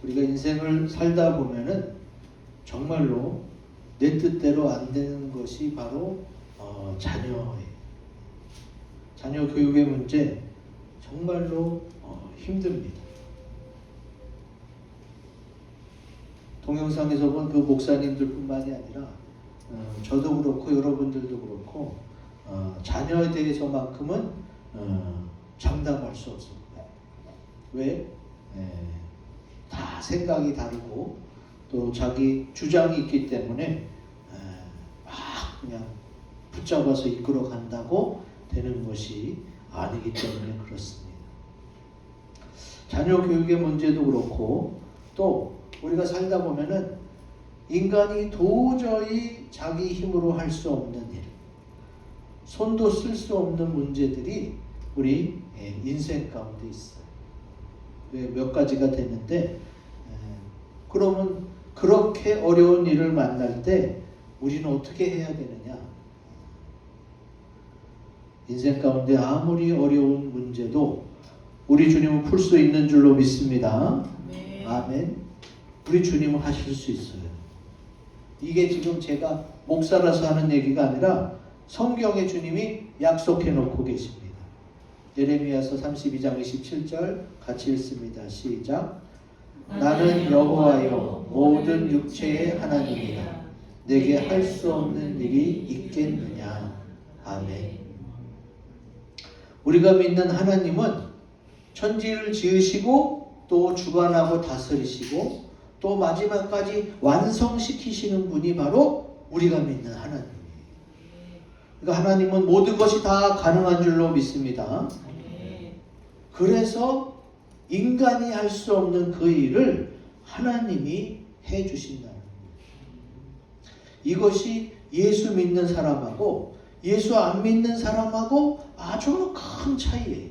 우리가 인생을 살다 보면은 정말로 내 뜻대로 안 되는 것이 바로 자녀예요. 자녀 교육의 문제 정말로 힘듭니다. 동영상에서 본 그 목사님들뿐만이 아니라 저도 그렇고 여러분들도 그렇고 자녀에 대해서만큼은 장담할 수 없습니다. 왜? 다 생각이 다르고 또 자기 주장이 있기 때문에 막 그냥 붙잡아서 이끌어 간다고 되는 것이 아니기 때문에 그렇습니다. 자녀 교육의 문제도 그렇고 또 우리가 살다 보면은 인간이 도저히 자기 힘으로 할 수 없는 일, 손도 쓸 수 없는 문제들이 우리 인생 가운데 있어요. 몇 가지가 되는데 그러면 그렇게 어려운 일을 만날 때 우리는 어떻게 해야 되느냐? 인생 가운데 아무리 어려운 문제도 우리 주님은 풀 수 있는 줄로 믿습니다. 아멘. 우리 주님은 하실 수 있어요. 이게 지금 제가 목사라서 하는 얘기가 아니라 성경에 주님이 약속해 놓고 계십니다. 예레미야서 32장 27절 같이 읽습니다. 시작. 나는 여호와여 모든 육체의 하나님이라 내게 할 수 없는 일이 있겠느냐. 아멘. 우리가 믿는 하나님은 천지를 지으시고 또 주관하고 다스리시고 또 마지막까지 완성시키시는 분이 바로 우리가 믿는 하나님이에요. 그러니까 하나님은 모든 것이 다 가능한 줄로 믿습니다. 그래서 인간이 할 수 없는 그 일을 하나님이 해주신다는 거예요. 이것이 예수 믿는 사람하고 예수 안 믿는 사람하고 아주 큰 차이예요.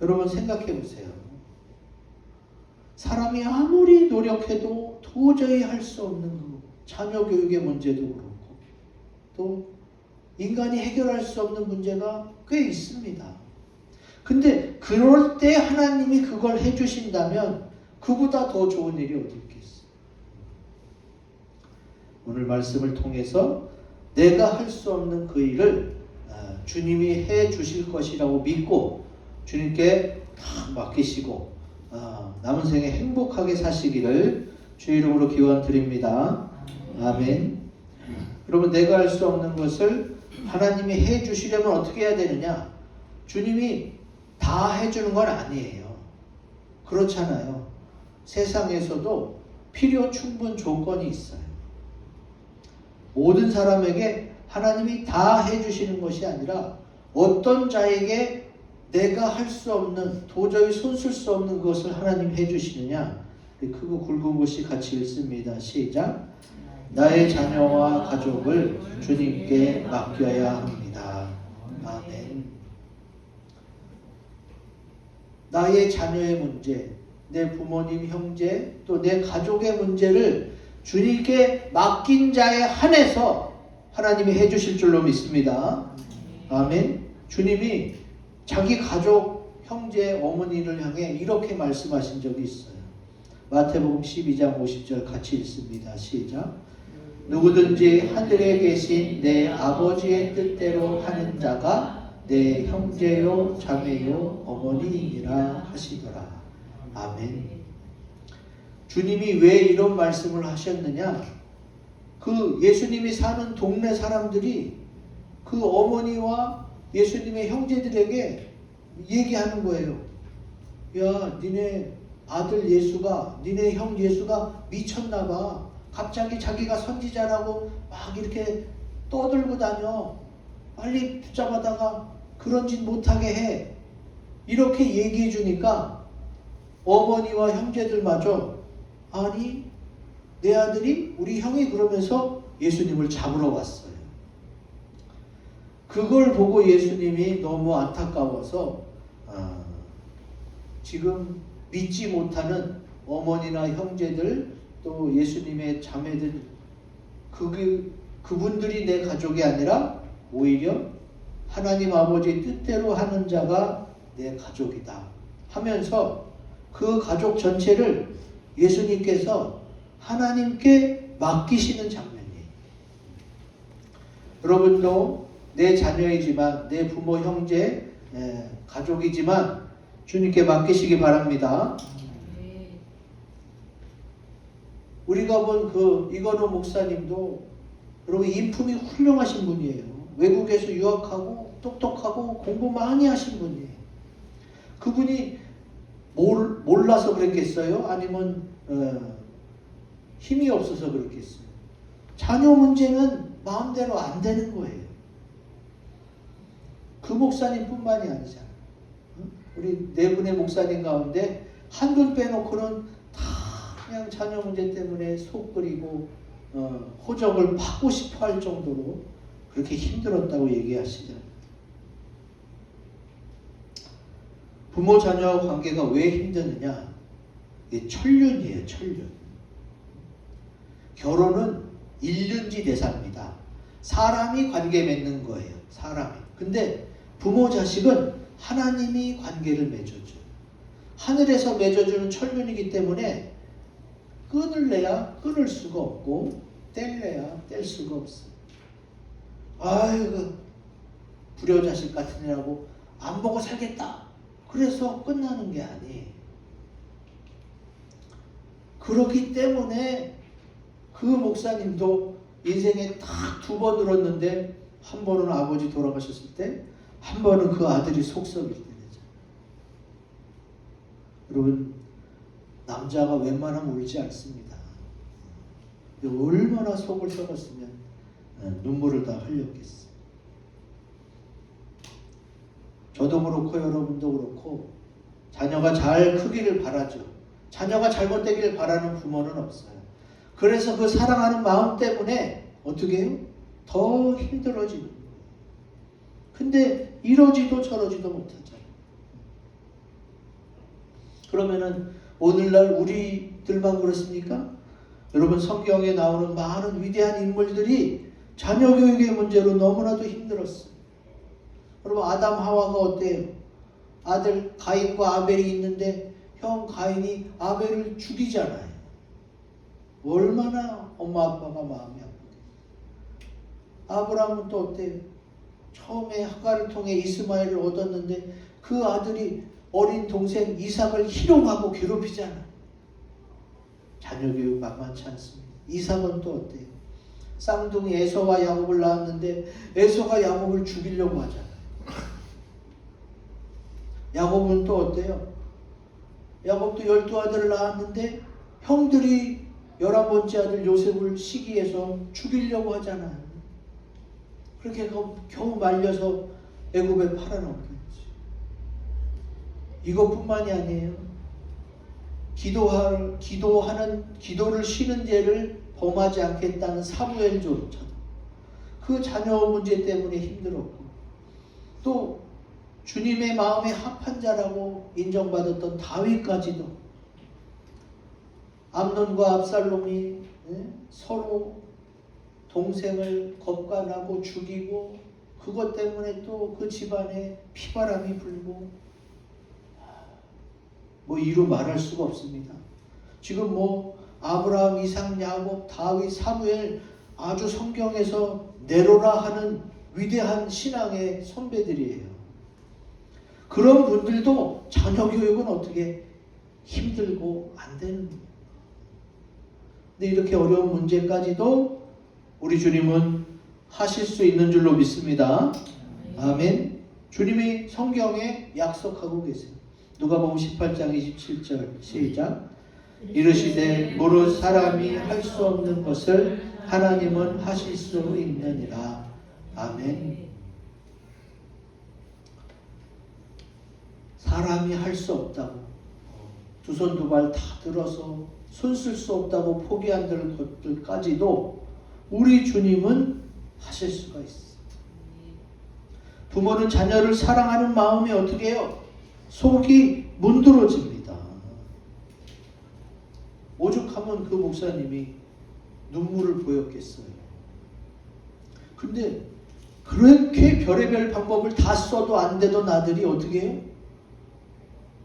여러분 생각해 보세요. 사람이 아무리 노력해도 도저히 할 수 없는 그 자녀 교육의 문제도 그렇고 또 인간이 해결할 수 없는 문제가 꽤 있습니다. 근데 그럴 때 하나님이 그걸 해주신다면 그보다 더 좋은 일이 어디 있겠어요? 오늘 말씀을 통해서 내가 할 수 없는 그 일을 주님이 해주실 것이라고 믿고 주님께 다 맡기시고 남은 생에 행복하게 사시기를 주의 이름으로 기원드립니다. 아멘. 여러분 내가 할 수 없는 것을 하나님이 해주시려면 어떻게 해야 되느냐? 주님이 다 해주는 건 아니에요. 그렇잖아요. 세상에서도 필요 충분 조건이 있어요. 모든 사람에게 하나님이 다 해주시는 것이 아니라 어떤 자에게 내가 할 수 없는 도저히 손 쓸 수 없는 것을 하나님 해주시느냐. 크고 굵은 것이 같이 읽습니다. 시작. 나의 자녀와 가족을 주님께 맡겨야 합니다. 아멘. 나의 자녀의 문제, 내 부모님, 형제, 또 내 가족의 문제를 주님께 맡긴 자에 한해서 하나님이 해주실 줄로 믿습니다. 아멘. 주님이 자기 가족, 형제, 어머니를 향해 이렇게 말씀하신 적이 있어요. 마태복음 12장 50절 같이 읽습니다. 시작. 누구든지 하늘에 계신 내 아버지의 뜻대로 하는 자가 내 형제요 자매요 어머니이니라 하시더라. 아멘. 주님이 왜 이런 말씀을 하셨느냐? 그 예수님이 사는 동네 사람들이 그 어머니와 예수님의 형제들에게 얘기하는 거예요. 야, 니네 아들 예수가, 니네 형 예수가 미쳤나 봐. 갑자기 자기가 선지자라고 막 이렇게 떠들고 다녀. 빨리 붙잡아다가 그런 짓 못하게 해. 이렇게 얘기해 주니까 어머니와 형제들마저 아니 내 아들이 우리 형이 그러면서 예수님을 잡으러 왔어요. 그걸 보고 예수님이 너무 안타까워서 지금 믿지 못하는 어머니나 형제들 또 예수님의 자매들 그분들이 내 가족이 아니라 오히려 하나님 아버지 뜻대로 하는 자가 내 가족이다 하면서 그 가족 전체를 예수님께서 하나님께 맡기시는 장면이에요. 여러분도 내 자녀이지만, 내 부모, 형제, 가족이지만 주님께 맡기시기 바랍니다. 우리가 본 그 이건호 목사님도 여러분 인품이 훌륭하신 분이에요. 외국에서 유학하고 똑똑하고 공부 많이 하신 분이에요. 그분이 몰라서 그랬겠어요? 아니면 힘이 없어서 그랬겠어요? 자녀 문제는 마음대로 안 되는 거예요. 그 목사님뿐만이 아니잖아요. 우리 네 분의 목사님 가운데 한 분 빼놓고는 다 그냥 자녀 문제 때문에 속 끓이고 호적을 받고 싶어 할 정도로 그렇게 힘들었다고 얘기하시잖아요. 부모 자녀 관계가 왜 힘드느냐? 이게 천륜이에요. 천륜. 결혼은 일륜지 대사입니다. 사람이 관계 맺는 거예요. 사람이. 근데 부모 자식은 하나님이 관계를 맺어줘요. 하늘에서 맺어주는 천륜이기 때문에 끊을래야 끊을 수가 없고 뗄래야 뗄 수가 없어요. 아이고 불효자식 같은 애라고 안 보고 살겠다. 그래서 끝나는 게 아니에요. 그렇기 때문에 그 목사님도 인생에 딱 2번 울었는데 한 번은 아버지 돌아가셨을 때, 한 번은 그 아들이 속 썩일 때죠. 여러분, 남자가 웬만하면 울지 않습니다. 얼마나 속을 썩었으면 눈물을 다 흘렸겠어요. 저도 그렇고 여러분도 그렇고 자녀가 잘 크기를 바라죠. 자녀가 잘못되기를 바라는 부모는 없어요. 그래서 그 사랑하는 마음 때문에 어떻게 해요? 더 힘들어지는 거예요. 근데 이러지도 저러지도 못하잖아요. 그러면은 오늘날 우리들만 그렇습니까? 여러분, 성경에 나오는 많은 위대한 인물들이 자녀 교육의 문제로 너무나도 힘들었어요. 여러분, 아담 하와가 어때요? 아들 가인과 아벨이 있는데 형 가인이 아벨을 죽이잖아요. 얼마나 엄마 아빠가 마음이 아프겠어요. 아브라함은 또 어때요? 처음에 하갈을 통해 이스마엘을 얻었는데 그 아들이 어린 동생 이삭을 희롱하고 괴롭히잖아요. 자녀 교육 만만치 않습니다. 이삭은 또 어때요? 쌍둥이 에서와 야곱을 낳았는데 에서가 야곱을 죽이려고 하잖아요. 야곱은 또 어때요? 야곱도 12아들을 낳았는데 형들이 11번째 아들 요셉을 시기해서 죽이려고 하잖아요. 그렇게 겨우 말려서 애굽에 팔아넘겼지. 이것뿐만이 아니에요. 기도를 쉬는 죄를 범하지 않겠다는 사무엘조차도 그 자녀 문제 때문에 힘들었고, 또 주님의 마음에 합한 자라고 인정받았던 다윗까지도 암논과 압살롬이 서로 동생을 겁간하고 죽이고, 그것 때문에 또 그 집안에 피바람이 불고, 이루 말할 수가 없습니다. 지금 아브라함, 이삭, 야곱, 다윗, 사무엘, 아주 성경에서 네로라 하는 위대한 신앙의 선배들이에요. 그런 분들도 자녀 교육은 어떻게 힘들고 안 되는 거예요. 근데 이렇게 어려운 문제까지도 우리 주님은 하실 수 있는 줄로 믿습니다. 아멘. 주님이 성경에 약속하고 계세요. 누가복음 18장 27절 시작. 이르시되 무릇 사람이 할 수 없는 것을 하나님은 하실 수 있느니라. 아멘. 사람이 할 수 없다고, 두 손 두 발 다 들어서 손 쓸 수 없다고 포기한 것들까지도 우리 주님은 하실 수가 있어요. 부모는 자녀를 사랑하는 마음이 어떻게 해요? 속이 문드러집니다. 오죽하면 그 목사님이 눈물을 보였겠어요. 근데 그렇게 별의별 방법을 다 써도 안 되던 아들이 어떻게 해요?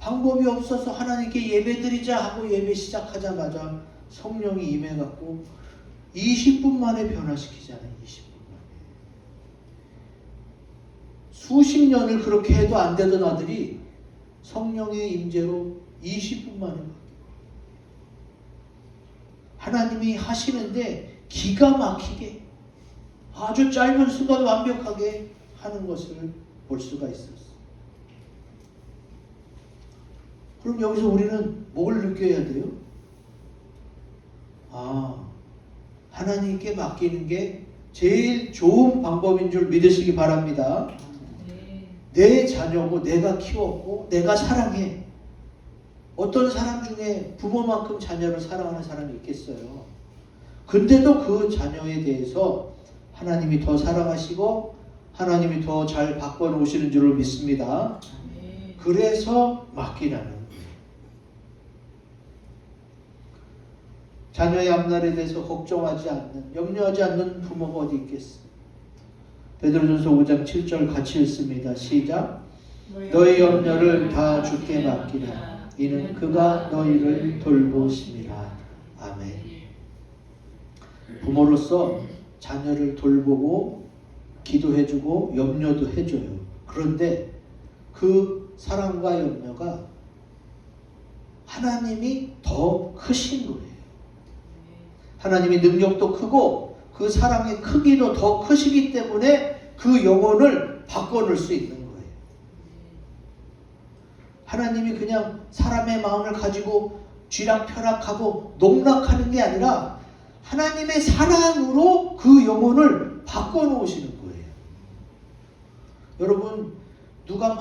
방법이 없어서 하나님께 예배드리자 하고 예배 시작하자마자 성령이 임해갖고 20분 만에 변화시키잖아요. 20분 만에. 수십 년을 그렇게 해도 안 되던 아들이 성령의 임재로 20분 만에 바뀌어요. 하나님이 하시는데 기가 막히게 아주 짧은 순간 완벽하게 하는 것을 볼 수가 있었어요. 그럼 여기서 우리는 뭘 느껴야 돼요? 하나님께 맡기는 게 제일 좋은 방법인 줄 믿으시기 바랍니다. 내 자녀고 내가 키웠고 내가 사랑해. 어떤 사람 중에 부모만큼 자녀를 사랑하는 사람이 있겠어요. 근데도 그 자녀에 대해서 하나님이 더 사랑하시고 하나님이 더 잘 바꿔놓으시는 줄을 믿습니다. 그래서 맡기라는 거예요. 자녀의 앞날에 대해서 걱정하지 않는, 염려하지 않는 부모가 어디 있겠어요. 베드로전서 5장 7절 같이 읽습니다. 시작. 너희 염려를 다 주께 맡기라. 이는 그가 너희를 돌보심이라. 아멘. 부모로서 자녀를 돌보고 기도해주고 염려도 해줘요. 그런데 그 사랑과 염려가 하나님이 더 크신 거예요. 하나님의 능력도 크고 그 사랑의 크기도 더 크시기 때문에 그 영혼을 바꿔놓을 수 있는 거예요. 하나님이 그냥 사람의 마음을 가지고 쥐락펴락하고 농락하는 게 아니라 하나님의 사랑으로 그 영혼을 바꿔놓으시는 거예요. 여러분, 누가 막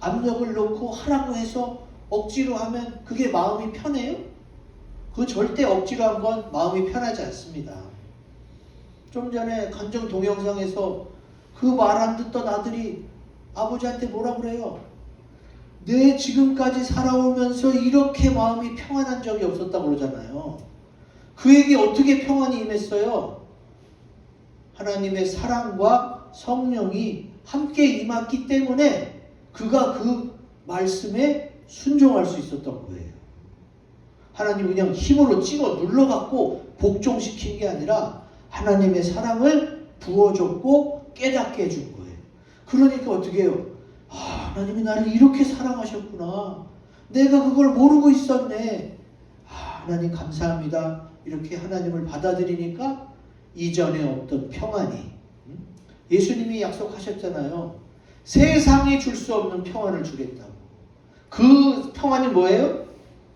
압력을 넣고 하라고 해서 억지로 하면 그게 마음이 편해요? 그 절대 억지로 한 건 마음이 편하지 않습니다. 좀 전에 간정 동영상에서 그 말 안 듣던 아들이 아버지한테 뭐라 그래요? 내 지금까지 살아오면서 이렇게 마음이 평안한 적이 없었다고 그러잖아요. 그에게 어떻게 평안이 임했어요? 하나님의 사랑과 성령이 함께 임했기 때문에 그가 그 말씀에 순종할 수 있었던 거예요. 하나님 그냥 힘으로 찍어 눌러갖고 복종시킨 게 아니라 하나님의 사랑을 부어줬고 깨닫게 해준 거예요. 그러니까 어떻게 해요? 하나님이 나를 이렇게 사랑하셨구나. 내가 그걸 모르고 있었네. 하나님 감사합니다. 이렇게 하나님을 받아들이니까 이전에 없던 평안이, 예수님이 약속하셨잖아요. 세상이 줄 수 없는 평안을 주겠다고. 그 평안이 뭐예요?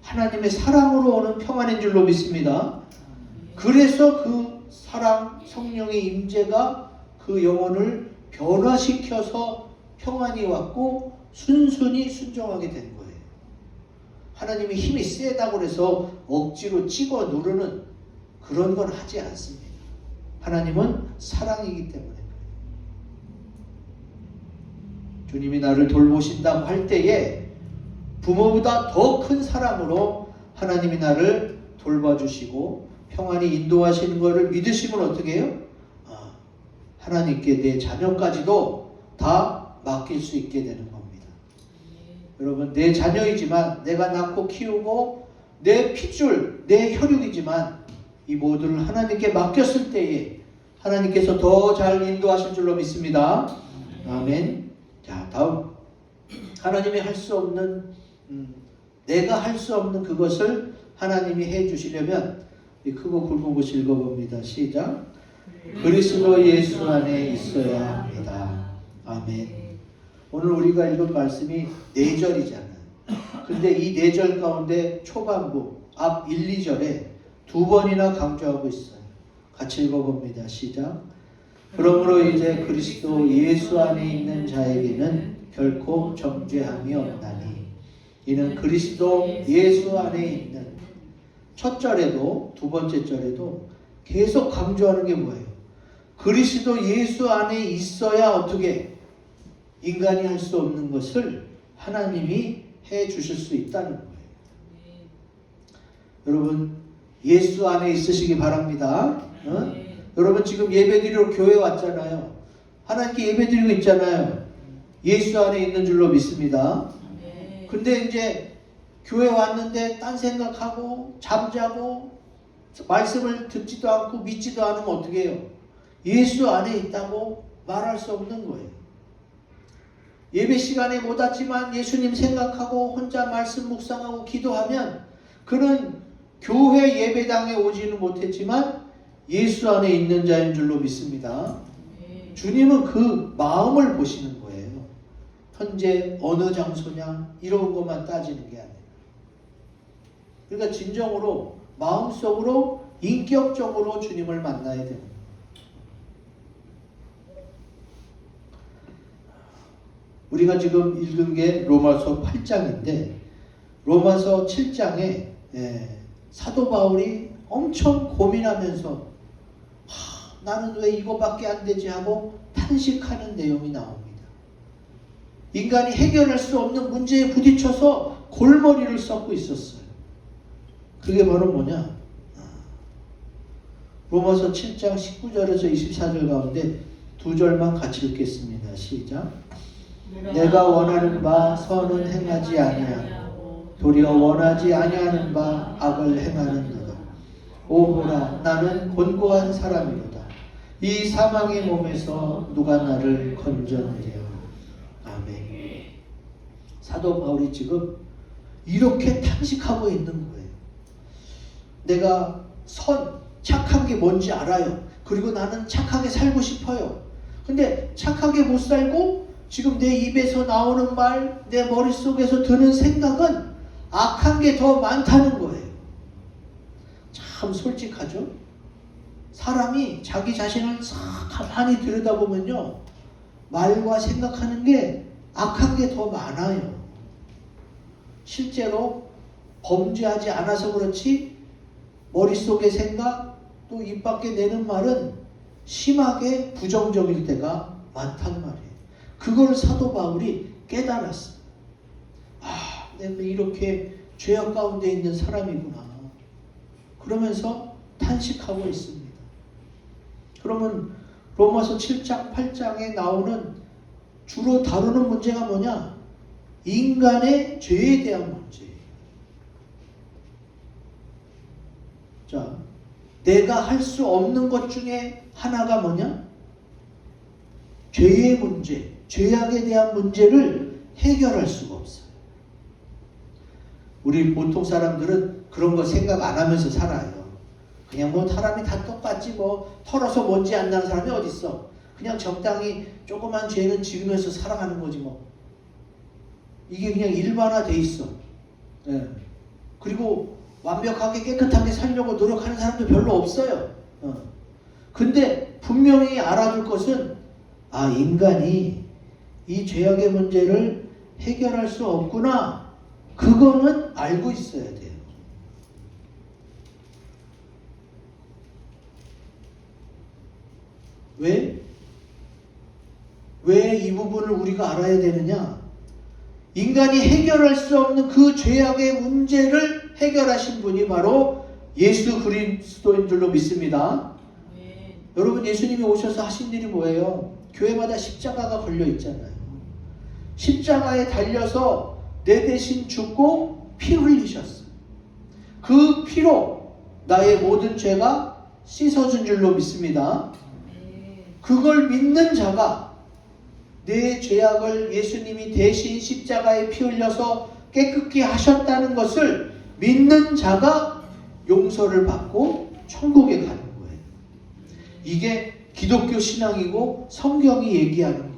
하나님의 사랑으로 오는 평안인 줄로 믿습니다. 그래서 그 사랑, 성령의 임재가 그 영혼을 변화시켜서 평안이 왔고 순순히 순종하게 된 거예요. 하나님이 힘이 세다고 해서 억지로 찍어 누르는 그런 건 하지 않습니다. 하나님은 사랑이기 때문에. 주님이 나를 돌보신다고 할 때에 부모보다 더 큰 사랑으로 하나님이 나를 돌봐주시고 평안히 인도하시는 것을 믿으시면 어떻게 해요? 하나님께 내 자녀까지도 다 맡길 수 있게 되는 겁니다. 여러분, 내 자녀이지만 내가 낳고 키우고 내 핏줄, 내 혈육이지만 이 모두를 하나님께 맡겼을 때에 하나님께서 더 잘 인도하실 줄로 믿습니다. 아멘. 자, 다음. 하나님이 할 수 없는, 내가 할 수 없는 그것을 하나님이 해 주시려면 이 크고 굵은 곳 읽어봅니다. 시작. 그리스도 예수 안에 있어야 합니다. 아멘. 오늘 우리가 읽은 말씀이 4절이잖아요. 근데 이 4절 가운데 초반부 앞 1, 2절에 2번이나 강조하고 있어요. 같이 읽어봅니다. 시작. 그러므로 이제 그리스도 예수 안에 있는 자에게는 결코 정죄함이 없나니 이는 그리스도 예수 안에 있는, 첫 절에도 두 번째 절에도 계속 강조하는 게 뭐예요? 그리스도 예수 안에 있어야 어떻게 인간이 할 수 없는 것을 하나님이 해 주실 수 있다는 거예요. 여러분, 예수 안에 있으시기 바랍니다. 여러분 지금 예배드리러 교회 왔잖아요. 하나님께 예배드리고 있잖아요. 예수 안에 있는 줄로 믿습니다. 근데 이제 교회 왔는데 딴 생각하고 잠자고 말씀을 듣지도 않고 믿지도 않으면 어떻게 해요? 예수 안에 있다고 말할 수 없는 거예요. 예배 시간에 못 왔지만 예수님 생각하고 혼자 말씀 묵상하고 기도하면 그는 교회 예배당에 오지는 못했지만 예수 안에 있는 자인 줄로 믿습니다. 주님은 그 마음을 보시는 거예요. 현재 어느 장소냐 이런 것만 따지는 게 아니라. 그러니까 진정으로 마음속으로 인격적으로 주님을 만나야 됩니다. 우리가 지금 읽은 게 로마서 8장인데 로마서 7장에 사도 바울이 엄청 고민하면서 나는 왜 이거밖에 안 되지 하고 탄식하는 내용이 나옵니다. 인간이 해결할 수 없는 문제에 부딪혀서 골머리를 썩고 있었어요. 그게 바로 뭐냐? 로마서 7장 19절에서 24절 가운데 두 절만 같이 읽겠습니다. 시작. 내가 원하는 바 선은 행하지 아니하고 도리어 원하지 아니하는 바 악을 행하는도다. 오호라 나는 곤고한 사람이로다. 이 사망의 몸에서 누가 나를 건져내랴. 아멘. 사도 바울이 지금 이렇게 탄식하고 있는 거예요. 내가 착한 게 뭔지 알아요. 그리고 나는 착하게 살고 싶어요. 근데 착하게 못 살고 지금 내 입에서 나오는 말, 내 머릿속에서 드는 생각은 악한 게 더 많다는 거예요. 참 솔직하죠? 사람이 자기 자신을 싹 가만히 들여다보면요. 말과 생각하는 게 악한 게 더 많아요. 실제로 범죄하지 않아서 그렇지 머릿속의 생각 또 입 밖에 내는 말은 심하게 부정적일 때가 많단 말이에요. 그걸 사도 바울이 깨달았어요. 내가 이렇게 죄악 가운데 있는 사람이구나. 그러면서 탄식하고 있습니다. 그러면 로마서 7장, 8장에 나오는 주로 다루는 문제가 뭐냐? 인간의 죄에 대한 문제예요. 자, 내가 할 수 없는 것 중에 하나가 뭐냐? 죄의 문제, 죄악에 대한 문제를 해결할 수가 없어요. 우리 보통 사람들은 그런 거 생각 안 하면서 살아요. 그냥 뭐 사람이 다 똑같지 뭐 털어서 먼지 안 나는 사람이 어디 있어. 그냥 적당히 조그만 죄는 지으면서 살아가는 거지 뭐. 이게 그냥 일반화돼 있어. 네. 그리고 완벽하게 깨끗하게 살려고 노력하는 사람도 별로 없어요. 근데 분명히 알아둘 것은 인간이 이 죄악의 문제를 해결할 수 없구나. 그거는 알고 있어야 돼요. 왜 이 부분을 우리가 알아야 되느냐? 인간이 해결할 수 없는 그 죄악의 문제를 해결하신 분이 바로 예수 그리스도인 줄로 믿습니다. 여러분 예수님이 오셔서 하신 일이 뭐예요? 교회마다 십자가가 걸려 있잖아요. 십자가에 달려서 내 대신 죽고 피 흘리셨어요. 그 피로 나의 모든 죄가 씻어준 줄로 믿습니다. 그걸 믿는 자가 내 죄악을 예수님이 대신 십자가에 피 흘려서 깨끗게 하셨다는 것을 믿는 자가 용서를 받고 천국에 가는 거예요. 이게 기독교 신앙이고 성경이 얘기하는 거예요.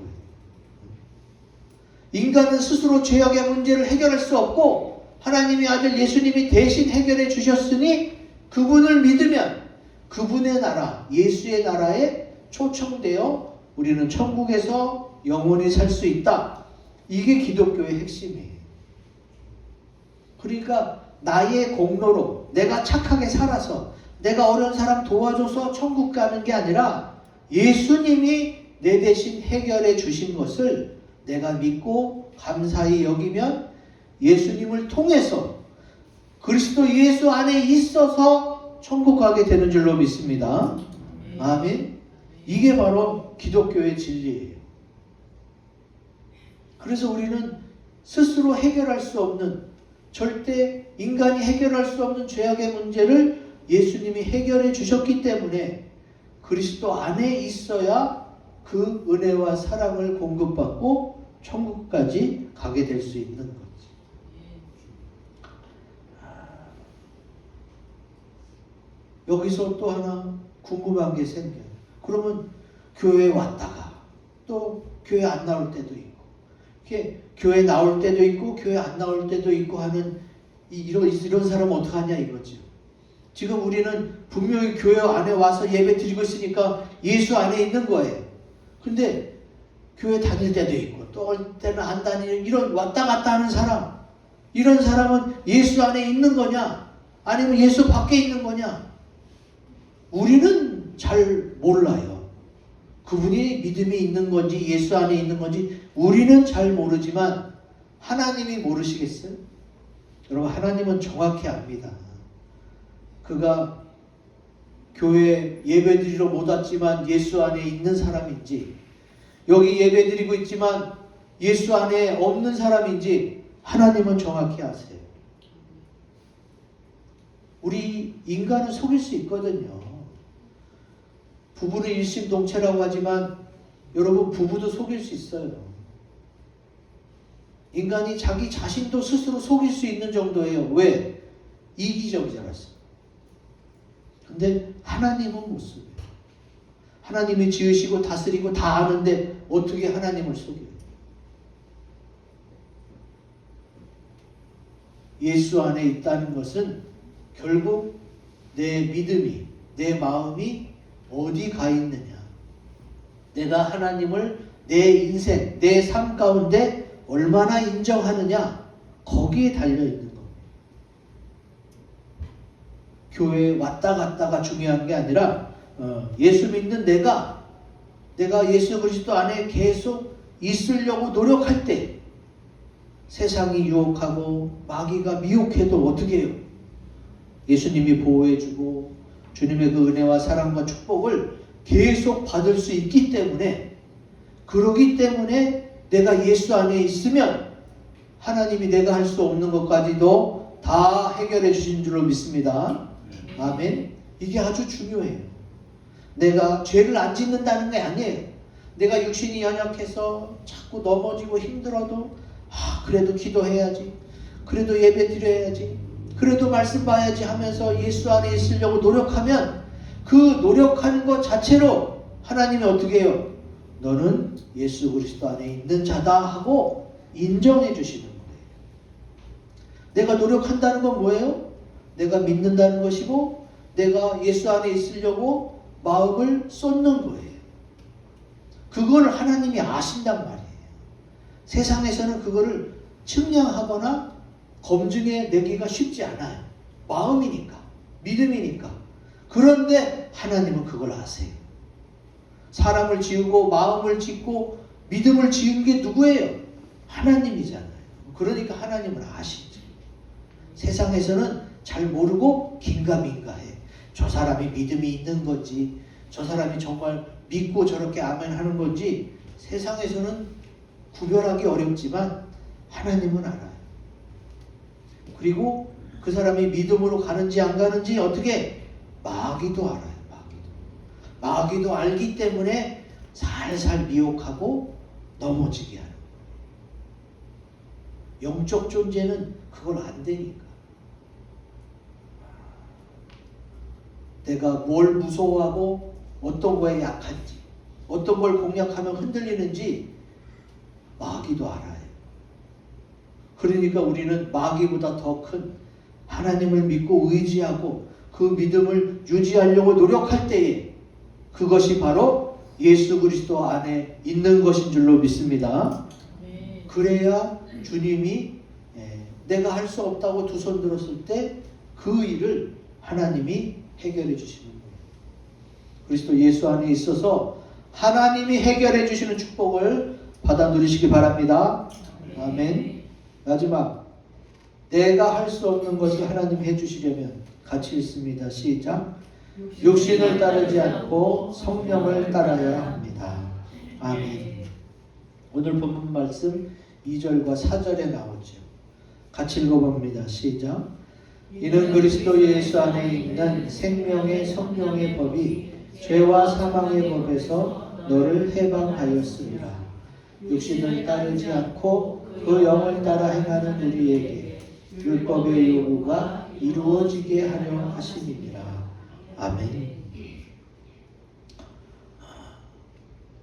인간은 스스로 죄악의 문제를 해결할 수 없고 하나님의 아들 예수님이 대신 해결해 주셨으니 그분을 믿으면 그분의 나라, 예수의 나라에 초청되어 우리는 천국에서 영원히 살 수 있다. 이게 기독교의 핵심이에요. 그러니까 나의 공로로 내가 착하게 살아서 내가 어려운 사람 도와줘서 천국 가는 게 아니라 예수님이 내 대신 해결해 주신 것을 내가 믿고 감사히 여기면 예수님을 통해서 그리스도 예수 안에 있어서 천국 가게 되는 줄로 믿습니다. 아멘. 이게 바로 기독교의 진리예요. 그래서 우리는 스스로 해결할 수 없는, 절대 인간이 해결할 수 없는 죄악의 문제를 예수님이 해결해 주셨기 때문에 그리스도 안에 있어야 그 은혜와 사랑을 공급받고 천국까지 가게 될 수 있는 거지. 여기서 또 하나 궁금한 게 생겨요. 그러면 교회에 왔다가 또 교회 안 나올 때도 있고, 이게 교회 나올 때도 있고 교회 안 나올 때도 있고 하는 이런 사람은 어떡하냐 이거죠. 지금 우리는 분명히 교회 안에 와서 예배 드리고 있으니까 예수 안에 있는 거예요. 근데 교회 다닐 때도 있고 또 올 때는 안 다니는 이런 왔다 갔다 하는 사람, 이런 사람은 예수 안에 있는 거냐 아니면 예수 밖에 있는 거냐? 우리는 잘 몰라요. 그분이 믿음이 있는 건지 예수 안에 있는 건지 우리는 잘 모르지만 하나님이 모르시겠어요? 여러분, 하나님은 정확히 압니다. 그가 교회 예배드리러 못 왔지만 예수 안에 있는 사람인지, 여기 예배드리고 있지만 예수 안에 없는 사람인지 하나님은 정확히 아세요. 우리 인간은 속일 수 있거든요. 부부는 일심동체라고 하지만 여러분, 부부도 속일 수 있어요. 인간이 자기 자신도 스스로 속일 수 있는 정도예요. 왜? 이기적이라서. 근데 하나님은 못 속여요. 하나님이 지으시고 다스리고 다 아는데 어떻게 하나님을 속여요? 예수 안에 있다는 것은 결국 내 믿음이, 내 마음이 어디 가 있느냐, 내가 하나님을 내 인생, 내 삶 가운데 얼마나 인정하느냐, 거기에 달려있는 겁니다. 교회에 왔다 갔다가 중요한 게 아니라 예수 믿는 내가 예수 그리스도 안에 계속 있으려고 노력할 때 세상이 유혹하고 마귀가 미혹해도 어떻게 해요? 예수님이 보호해주고 주님의 그 은혜와 사랑과 축복을 계속 받을 수 있기 때문에, 그러기 때문에 내가 예수 안에 있으면 하나님이 내가 할 수 없는 것까지도 다 해결해 주신 줄로 믿습니다. 아멘. 이게 아주 중요해요. 내가 죄를 안 짓는다는 게 아니에요. 내가 육신이 연약해서 자꾸 넘어지고 힘들어도 그래도 기도해야지, 그래도 예배 드려야지, 그래도 말씀 봐야지 하면서 예수 안에 있으려고 노력하면 그 노력하는 것 자체로 하나님이 어떻게 해요? 너는 예수 그리스도 안에 있는 자다 하고 인정해 주시는 거예요. 내가 노력한다는 건 뭐예요? 내가 믿는다는 것이고 내가 예수 안에 있으려고 마음을 쏟는 거예요. 그걸 하나님이 아신단 말이에요. 세상에서는 그거를 측량하거나 검증해 내기가 쉽지 않아요. 마음이니까, 믿음이니까. 그런데 하나님은 그걸 아세요. 사람을 지으고 마음을 짓고 믿음을 지은 게 누구예요? 하나님이잖아요. 그러니까 하나님은 아시죠. 세상에서는 잘 모르고 긴가민가해. 저 사람이 믿음이 있는 건지, 저 사람이 정말 믿고 저렇게 아멘 하는 건지 세상에서는 구별하기 어렵지만 하나님은 알아요. 그리고 그 사람이 믿음으로 가는지 안 가는지 어떻게? 마귀도 알아요. 마귀도 알기 때문에 살살 미혹하고 넘어지게 하는 거예요. 영적 존재는 그걸 안 되니까. 내가 뭘 무서워하고 어떤 거에 약한지, 어떤 걸 공략하면 흔들리는지 마귀도 알아요. 그러니까 우리는 마귀보다 더 큰 하나님을 믿고 의지하고 그 믿음을 유지하려고 노력할 때에 그것이 바로 예수 그리스도 안에 있는 것인 줄로 믿습니다. 그래야 주님이 내가 할 수 없다고 두 손 들었을 때 그 일을 하나님이 해결해 주시는 거예요. 그리스도 예수 안에 있어서 하나님이 해결해 주시는 축복을 받아 누리시기 바랍니다. 아멘. 마지막, 내가 할 수 없는 것을 하나님 해주시려면 같이 읽습니다. 시작. 육신을 따르지 않고 성령을 따라야 합니다. 아멘. 오늘 본문 말씀 2절과 4절에 나오죠. 같이 읽어봅니다. 시작. 이는 그리스도 예수 안에 있는 생명의 성령의 법이 죄와 사망의 법에서 너를 해방하였습니다. 육신을 따르지 않고 그 영을 따라 행하는 우리에게 율법의 요구가 이루어지게 하려 하심이니라. 아멘.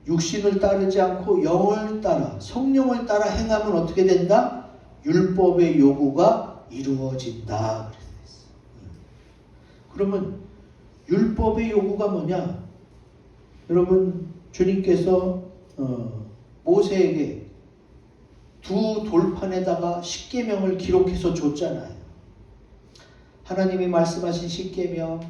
육신을 따르지 않고 영을 따라 성령을 따라 행하면 어떻게 된다? 율법의 요구가 이루어진다. 그러면 율법의 요구가 뭐냐? 여러분, 주님께서 모세에게 두 돌판에다가 십계명을 기록해서 줬잖아요. 하나님이 말씀하신 십계명,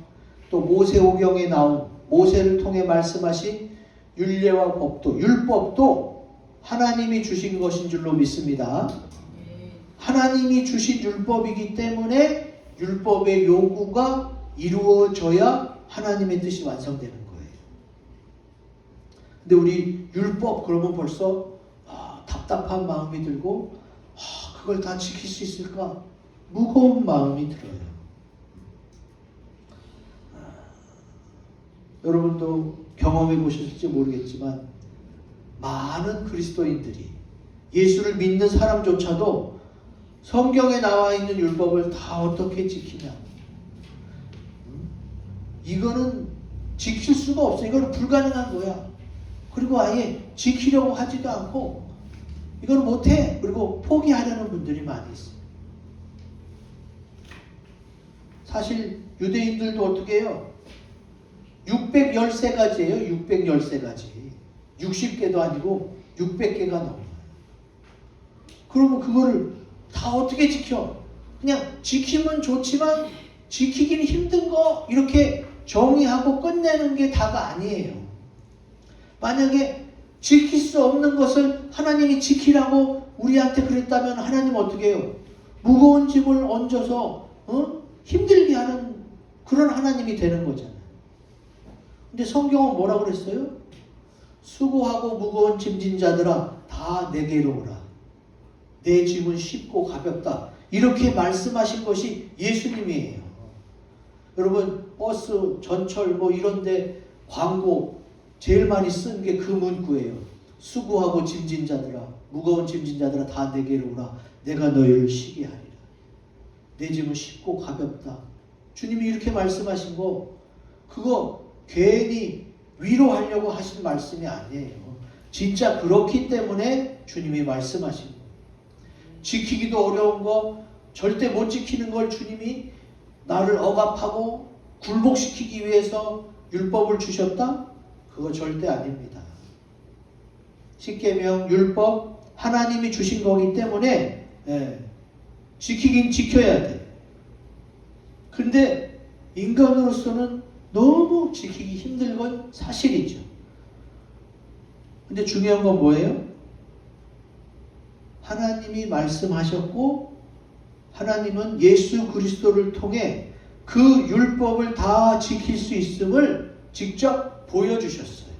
또 모세오경에 나온 모세를 통해 말씀하신 율례와 법도, 율법도 하나님이 주신 것인 줄로 믿습니다. 하나님이 주신 율법이기 때문에 율법의 요구가 이루어져야 하나님의 뜻이 완성되는 거예요. 근데 우리 율법 그러면 벌써 답답한 마음이 들고 그걸 다 지킬 수 있을까? 무거운 마음이 들어요. 여러분도 경험해 보셨을지 모르겠지만 많은 그리스도인들이 예수를 믿는 사람조차도 성경에 나와 있는 율법을 다 어떻게 지키냐? 이거는 지킬 수가 없어. 이거는 불가능한 거야. 그리고 아예 지키려고 하지도 않고 이거는 못해. 그리고 포기하려는 분들이 많이 있어요. 사실 유대인들도 어떻게 해요? 613가지예요. 613가지. 60개도 아니고 600개가 넘어요. 그러면 그거를 다 어떻게 지켜? 그냥 지키면 좋지만 지키기는 힘든 거 이렇게 정의하고 끝내는 게 다가 아니에요. 만약에 지킬 수 없는 것을 하나님이 지키라고 우리한테 그랬다면 하나님 어떻게 해요? 무거운 짐을 얹어서 힘들게 하는 그런 하나님이 되는 거잖아요. 근데 성경은 뭐라 그랬어요? 수고하고 무거운 짐진 자들아 다 내게로 오라. 내 짐은 쉽고 가볍다. 이렇게 말씀하신 것이 예수님이에요. 여러분 버스, 전철 이런데 광고 제일 많이 쓴 게 그 문구예요. 수고하고 짐진 자들아, 무거운 짐진 자들아 다 내게로 오라. 내가 너희를 쉬게 하리라. 내 짐은 쉽고 가볍다. 주님이 이렇게 말씀하신 거 그거 괜히 위로하려고 하신 말씀이 아니에요. 진짜 그렇기 때문에 주님이 말씀하신 거예요. 지키기도 어려운 거, 절대 못 지키는 걸 주님이 나를 억압하고 굴복시키기 위해서 율법을 주셨다? 그거 절대 아닙니다. 십계명, 율법 하나님이 주신 거기 때문에 지키긴 지켜야 돼. 근데 인간으로서는 너무 지키기 힘든 건 사실이죠. 근데 중요한 건 뭐예요? 하나님이 말씀하셨고 하나님은 예수 그리스도를 통해 그 율법을 다 지킬 수 있음을 직접 보여주셨어요.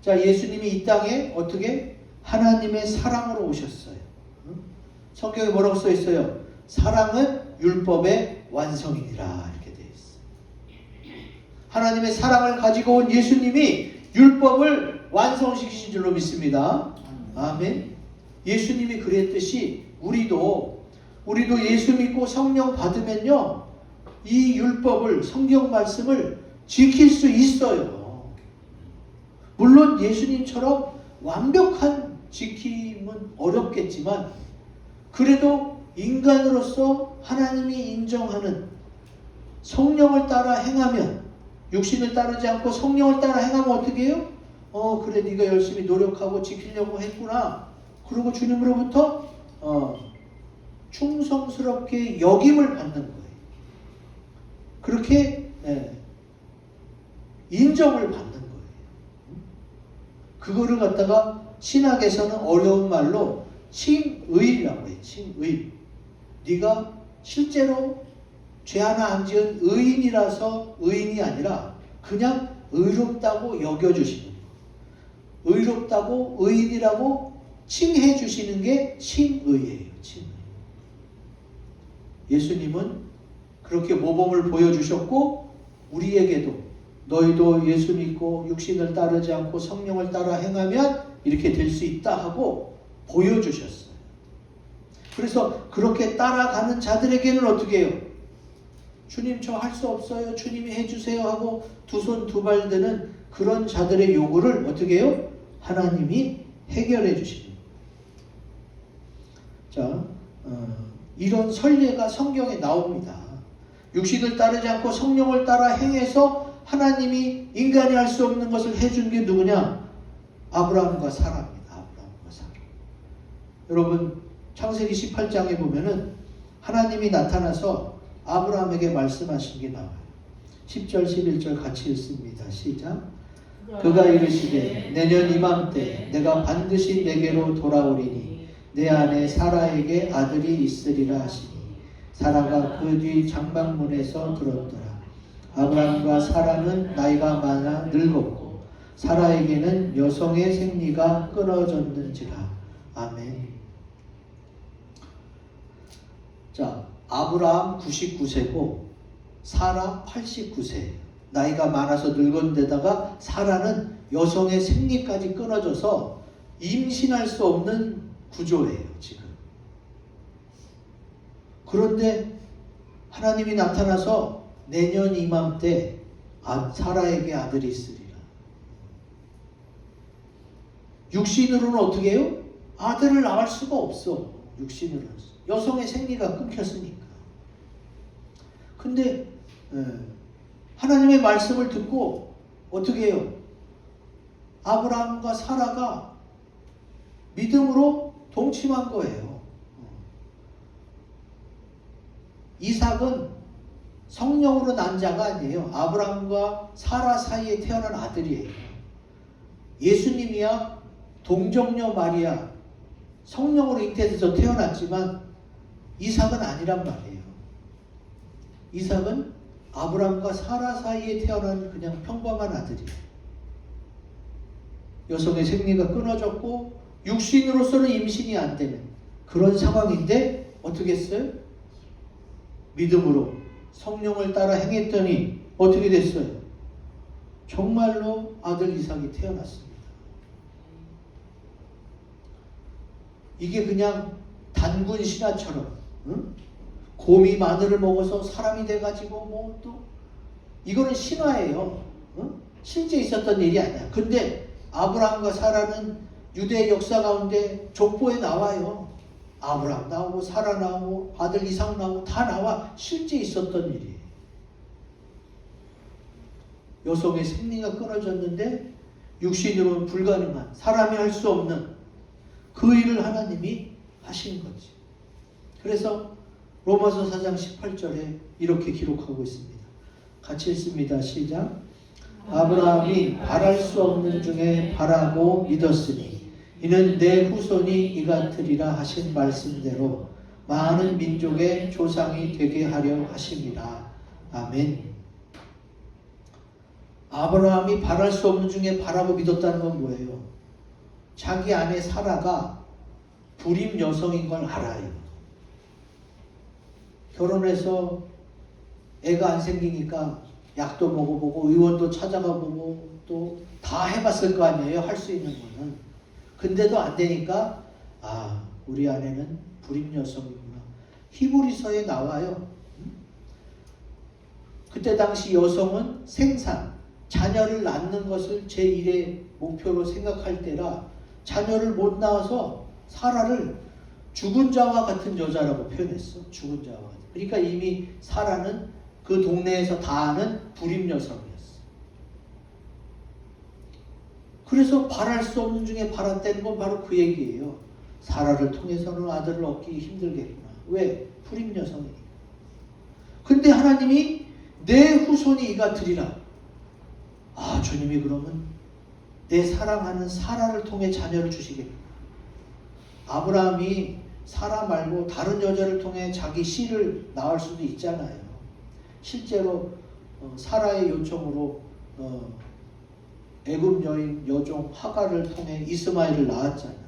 자, 예수님이 이 땅에 어떻게? 하나님의 사랑으로 오셨어요. 성경에 뭐라고 써 있어요? 사랑은 율법의 완성이니라 이렇게 되어 있어요. 하나님의 사랑을 가지고 온 예수님이 율법을 완성시키신 줄로 믿습니다. 아멘. 예수님이 그랬듯이 우리도 예수 믿고 성령 받으면요 이 율법을 성경 말씀을 지킬 수 있어요. 물론 예수님처럼 완벽한 지킴은 어렵겠지만 그래도 인간으로서 하나님이 인정하는 성령을 따라 행하면 육신을 따르지 않고 성령을 따라 행하면 어떻게 해요? 그래 네가 열심히 노력하고 지키려고 했구나. 그리고 주님으로부터 충성스럽게 역임을 받는 거예요. 그렇게 인정을 받는 거예요. 그거를 갖다가 신학에서는 어려운 말로 칭의라고 해요. 칭의. 네가 실제로 죄 하나 안 지은 의인이라서 의인이 아니라 그냥 의롭다고 여겨주시는 거예요. 의롭다고 의인이라고 칭해 주시는 게 칭의예요. 칭의. 예수님은 그렇게 모범을 보여주셨고 우리에게도 너희도 예수 믿고 육신을 따르지 않고 성령을 따라 행하면 이렇게 될 수 있다 하고 보여주셨어요. 그래서 그렇게 따라가는 자들에게는 어떻게 해요? 주님 저 할 수 없어요. 주님이 해주세요 하고 두 손 두 발 드는 그런 자들의 요구를 어떻게 해요? 하나님이 해결해 주십니다. 자, 이런 선례가 성경에 나옵니다. 육신을 따르지 않고 성령을 따라 행해서 하나님이 인간이 할 수 없는 것을 해준 게 누구냐? 아브라함과 사라입니다. 아브라함과 사라. 여러분 창세기 18장에 보면은 하나님이 나타나서 아브라함에게 말씀하신 게 나와요. 10절 11절 같이 읽습니다. 시작. 그가 이르시되 내년 이맘때 내가 반드시 내게로 돌아오리니 내 아내 사라에게 아들이 있으리라 하시니 사라가 그 뒤 장막문에서 들었더라. 아브라함과 사라는 나이가 많아 늙었고 사라에게는 여성의 생리가 끊어졌는지라. 아멘. 자, 아브라함 99세고 사라 89세. 나이가 많아서 늙은데다가 사라는 여성의 생리까지 끊어져서 임신할 수 없는 구조예요, 지금. 그런데 하나님이 나타나서 내년 이맘때 사라에게 아들이 있으리라. 육신으로는 어떻게 해요? 아들을 낳을 수가 없어. 육신으로는. 여성의 생리가 끊겼으니까. 근데 하나님의 말씀을 듣고 어떻게 해요? 아브라함과 사라가 믿음으로 동침한 거예요. 이삭은 성령으로 난 자가 아니에요. 아브라함과 사라 사이에 태어난 아들이에요. 예수님이야 동정녀 마리아 성령으로 잉태돼서 태어났지만 이삭은 아니란 말이에요. 이삭은 아브라함과 사라 사이에 태어난 그냥 평범한 아들이에요. 여성의 생리가 끊어졌고 육신으로서는 임신이 안 되는 그런 상황인데 어떻게 했어요? 믿음으로 성령을 따라 행했더니 어떻게 됐어요? 정말로 아들 이삭이 태어났습니다. 이게 그냥 단군 신화처럼 곰이 마늘을 먹어서 사람이 돼가지고 뭐 또 이거는 신화예요. 실제 있었던 일이 아니야. 근데 아브라함과 사라는 유대 역사 가운데 족보에 나와요. 아브라함 나오고 사라 나오고 아들 이삭 나오고 다 나와. 실제 있었던 일이에요. 여성의 생리가 끊어졌는데 육신으로는 불가능한 사람이 할 수 없는 그 일을 하나님이 하신 거지. 그래서 로마서 4장 18절에 이렇게 기록하고 있습니다. 같이 읽습니다. 시작. 아브라함이 바랄 수 없는 중에 바라고 믿었으니 이는 내 후손이 이같으리라 하신 말씀대로 많은 민족의 조상이 되게 하려 하심이라. 아멘. 아브라함이 바랄 수 없는 중에 바라고 믿었다는 건 뭐예요? 자기 아내 사라가 불임 여성인 걸 알아요. 결혼해서 애가 안 생기니까 약도 먹어보고 의원도 찾아가보고 또 다 해봤을 거 아니에요. 할 수 있는 거는. 근데도 안 되니까 우리 아내는 불임 여성이구나. 히브리서에 나와요. 그때 당시 여성은 생산, 자녀를 낳는 것을 제1의 목표로 생각할 때라 자녀를 못 낳아서 사라를 죽은 자와 같은 여자라고 표현했어. 죽은 자와 같은. 그러니까 이미 사라는 그 동네에서 다 아는 불임 여성이었어. 그래서 바랄 수 없는 중에 바랐다는 건 바로 그 얘기예요. 사라를 통해서는 아들을 얻기 힘들겠구나. 왜? 불임 여성이니까. 근데 하나님이 내 후손이 이같으리라. 주님이 그러면 내 사랑하는 사라를 통해 자녀를 주시겠구나. 아브라함이 사라 말고 다른 여자를 통해 자기 씨를 낳을 수도 있잖아요. 실제로 사라의 요청으로 애굽 여인 여종 하갈을 통해 이스마엘을 낳았잖아요.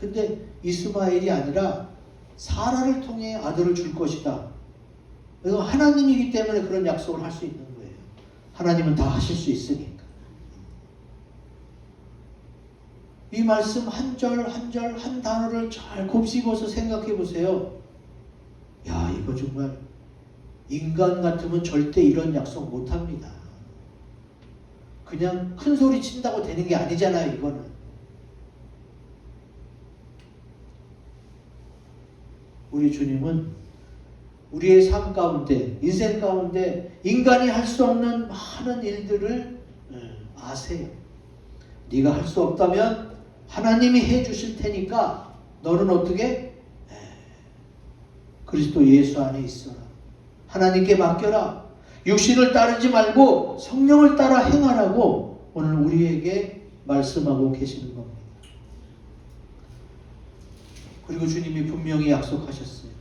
근데 이스마엘이 아니라 사라를 통해 아들을 줄 것이다. 이거 하나님이기 때문에 그런 약속을 할 수 있는 거예요. 하나님은 다 하실 수 있으니까. 이 말씀 한 절 한 절 한 단어를 잘 곱씹어서 생각해 보세요. 야, 이거 정말 인간 같으면 절대 이런 약속 못 합니다. 그냥 큰 소리 친다고 되는 게 아니잖아요, 이거는. 우리 주님은 우리의 삶 가운데, 인생 가운데 인간이 할 수 없는 많은 일들을 아세요. 네가 할 수 없다면 하나님이 해 주실 테니까 너는 어떻게? 그리스도 예수 안에 있어라. 하나님께 맡겨라. 육신을 따르지 말고 성령을 따라 행하라고 오늘 우리에게 말씀하고 계시는 겁니다. 그리고 주님이 분명히 약속하셨어요.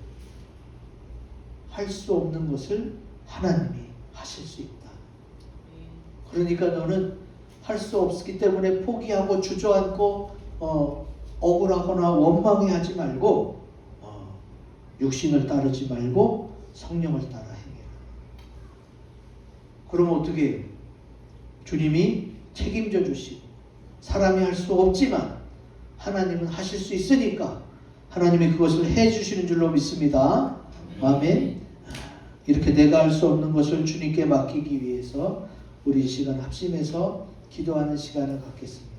할 수 없는 것을 하나님이 하실 수 있다. 그러니까 너는 할 수 없기 때문에 포기하고 주저앉고 억울하거나 원망해하지 말고 육신을 따르지 말고 성령을 따라 행해라. 그럼 어떻게 해요? 주님이 책임져 주시고 사람이 할 수 없지만 하나님은 하실 수 있으니까 하나님이 그것을 해 주시는 줄로 믿습니다. 아멘. 이렇게 내가 할 수 없는 것을 주님께 맡기기 위해서 우리 이 시간 합심해서 기도하는 시간을 갖겠습니다.